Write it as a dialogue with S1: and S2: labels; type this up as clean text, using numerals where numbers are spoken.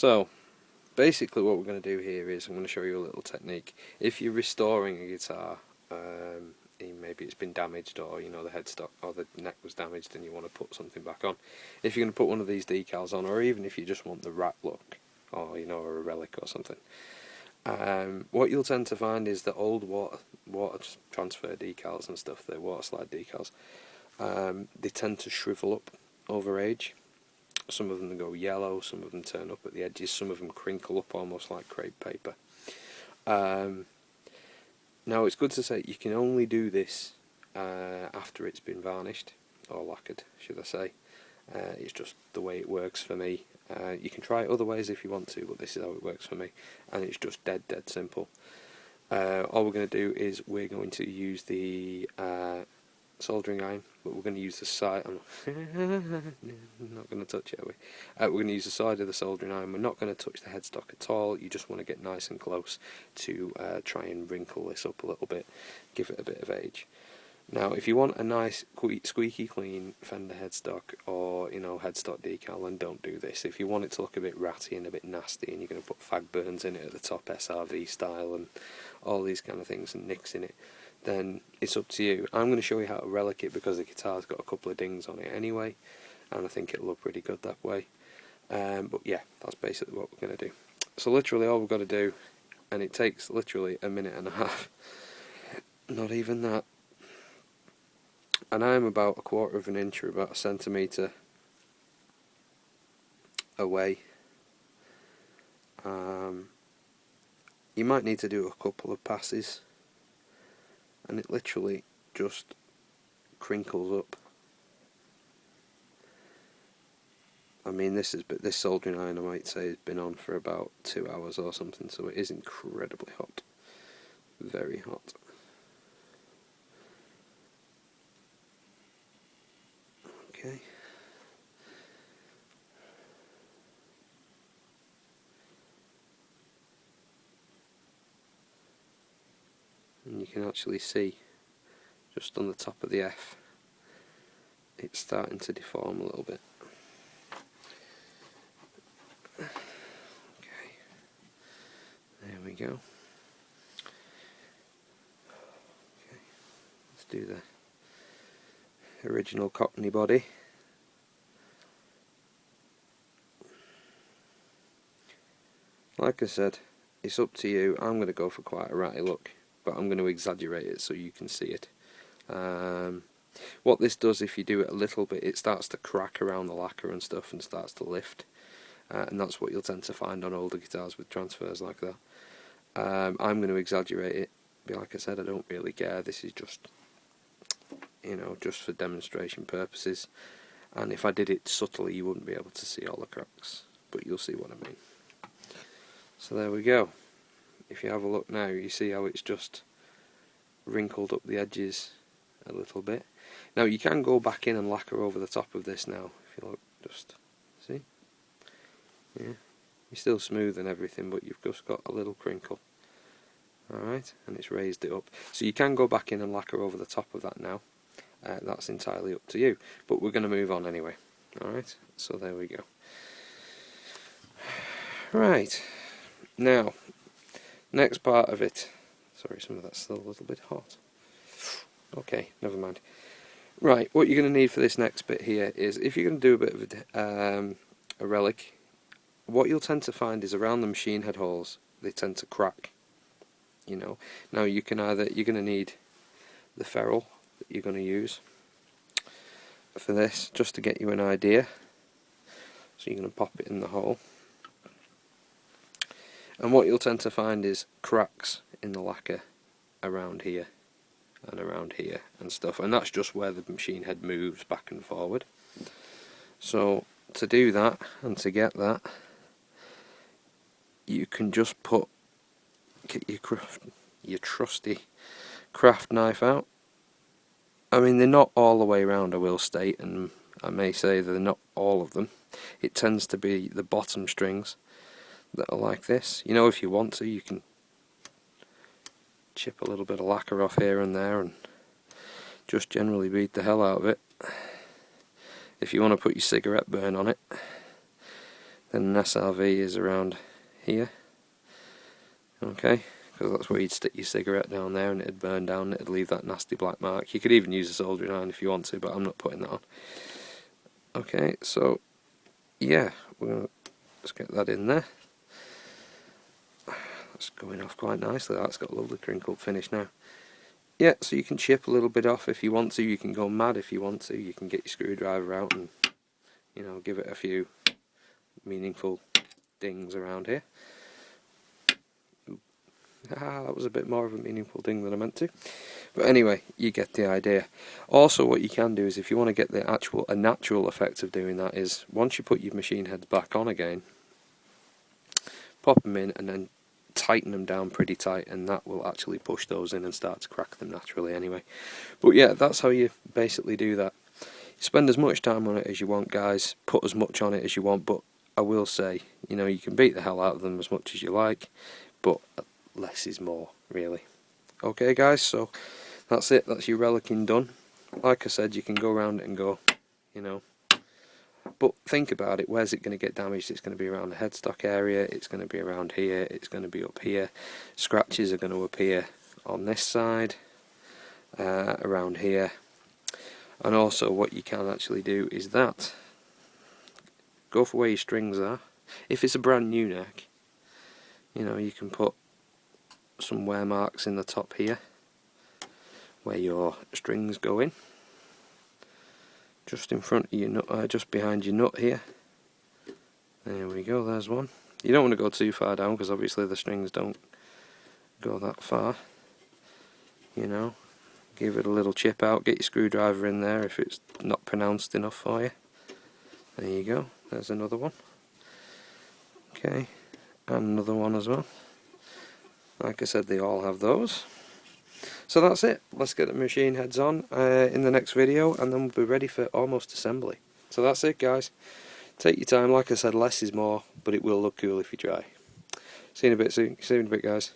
S1: So basically what we're going to do here is I'm going to show you a little technique. If you're restoring a guitar, maybe it's been damaged, or the headstock or the neck was damaged and you want to put something back on, if you're going to put one of these decals on, or even if you just want the rat look, or or a relic or something, what you'll tend to find is that old water transfer decals and stuff, the water slide decals, they tend to shrivel up over age. Some of them go yellow, some of them turn up at the edges, some of them crinkle up almost like crepe paper. Now it's good to say you can only do this after it's been varnished, or lacquered should I say. It's just the way it works for me. You can try it other ways if you want to, but this is how it works for me, and it's just dead simple. All we're going to do is we're going to use the soldering iron, but we're going to use the side. I'm not going to touch it, are we? We're going to use the side of the soldering iron. We're not going to touch the headstock at all. You just want to get nice and close to try and wrinkle this up a little bit, give it a bit of age. Now, if you want a nice squeaky clean Fender headstock or headstock decal, then don't do this. If you want it to look a bit ratty and a bit nasty, and you're going to put fag burns in it at the top, SRV style, and all these kind of things, and nicks in it, then it's up to you. I'm going to show you how to relic it because the guitar's got a couple of dings on it anyway, and I think it'll look pretty good that way. But yeah, that's basically what we're going to do. So literally all we've got to do, and it takes literally a minute and a half, not even that, and I'm about a quarter of an inch or about a centimetre away. You might need to do a couple of passes, and it literally just crinkles up. I mean, this soldering iron, I might say, has been on for about 2 hours or something, so it is incredibly hot, very hot. Okay. And you can actually see just on the top of the F it's starting to deform a little bit. Okay, there we go. Okay, let's do the original Cockney body. Like I said, it's up to you. I'm going to go for quite a ratty look, but I'm going to exaggerate it so you can see it. What this does, if you do it a little bit, it starts to crack around the lacquer and stuff and starts to lift, and that's what you'll tend to find on older guitars with transfers like that. I'm going to exaggerate it, but like I said, I don't really care. This is just just for demonstration purposes, and if I did it subtly you wouldn't be able to see all the cracks, but you'll see what I mean. So there we go. If you have a look now, you see how it's just wrinkled up the edges a little bit. Now you can go back in and lacquer over the top of this now, if you look, just see? Yeah, you're still smooth and everything, but you've just got a little crinkle. Alright, and it's raised it up. So you can go back in and lacquer over the top of that now. That's entirely up to you, but we're going to move on anyway. Alright, so there we go. Right, now, next part of it. Sorry, some of that's still a little bit hot. Okay, never mind. Right, what you're going to need for this next bit here is, if you're going to do a bit of a relic, what you'll tend to find is around the machine head holes, they tend to crack. Now you're going to need the ferrule that you're going to use for this, just to get you an idea. So you're going to pop it in the hole, and what you'll tend to find is cracks in the lacquer around here and around here and stuff, and that's just where the machine head moves back and forward. So to do that and to get that, you can just get your trusty craft knife out. I mean, they're not all the way around, I will state, and I may say they're not all of them. It tends to be the bottom strings that are like this. If you want to, you can chip a little bit of lacquer off here and there and just generally beat the hell out of it. If you want to put your cigarette burn on it, Then an SRV is around here, okay, because that's where you'd stick your cigarette down there and it'd burn down and it'd leave that nasty black mark. You could even use a soldering iron if you want to, but I'm not putting that on. Okay, so yeah, we're going to just get that in there. That's going off quite nicely. That's got a lovely crinkled finish now. Yeah, so you can chip a little bit off if you want to, you can go mad if you want to, you can get your screwdriver out and, you know, give it a few meaningful dings around here. That was a bit more of a meaningful ding than I meant to. But anyway, you get the idea. Also, what you can do is, if you want to get a natural effect of doing that, is once you put your machine heads back on again, pop them in and then tighten them down pretty tight, and that will actually push those in and start to crack them naturally anyway. But yeah, that's how you basically do that. You spend as much time on it as you want, guys, put as much on it as you want, but I will say, you know, you can beat the hell out of them as much as you like, but less is more, really. Okay guys, so that's it, that's your relicing done. Like I said, you can go around it and go, you know, but think about it, where's it going to get damaged? It's going to be around the headstock area, it's going to be around here, it's going to be up here. Scratches are going to appear on this side, around here. And also what you can actually do is that, go for where your strings are. If it's a brand new neck, you know, you can put some wear marks in the top here where your strings go in, just in front of your nut, just behind your nut here. There we go, there's one. You don't want to go too far down because obviously the strings don't go that far, you know. Give it a little chip out, get your screwdriver in there if it's not pronounced enough for you. There you go, there's another one. Okay, and another one as well. Like I said, they all have those. So that's it. Let's get the machine heads on in the next video, and then we'll be ready for almost assembly. So that's it, guys. Take your time. Like I said, less is more, but it will look cool if you try. See you in a bit soon. See you in a bit, guys.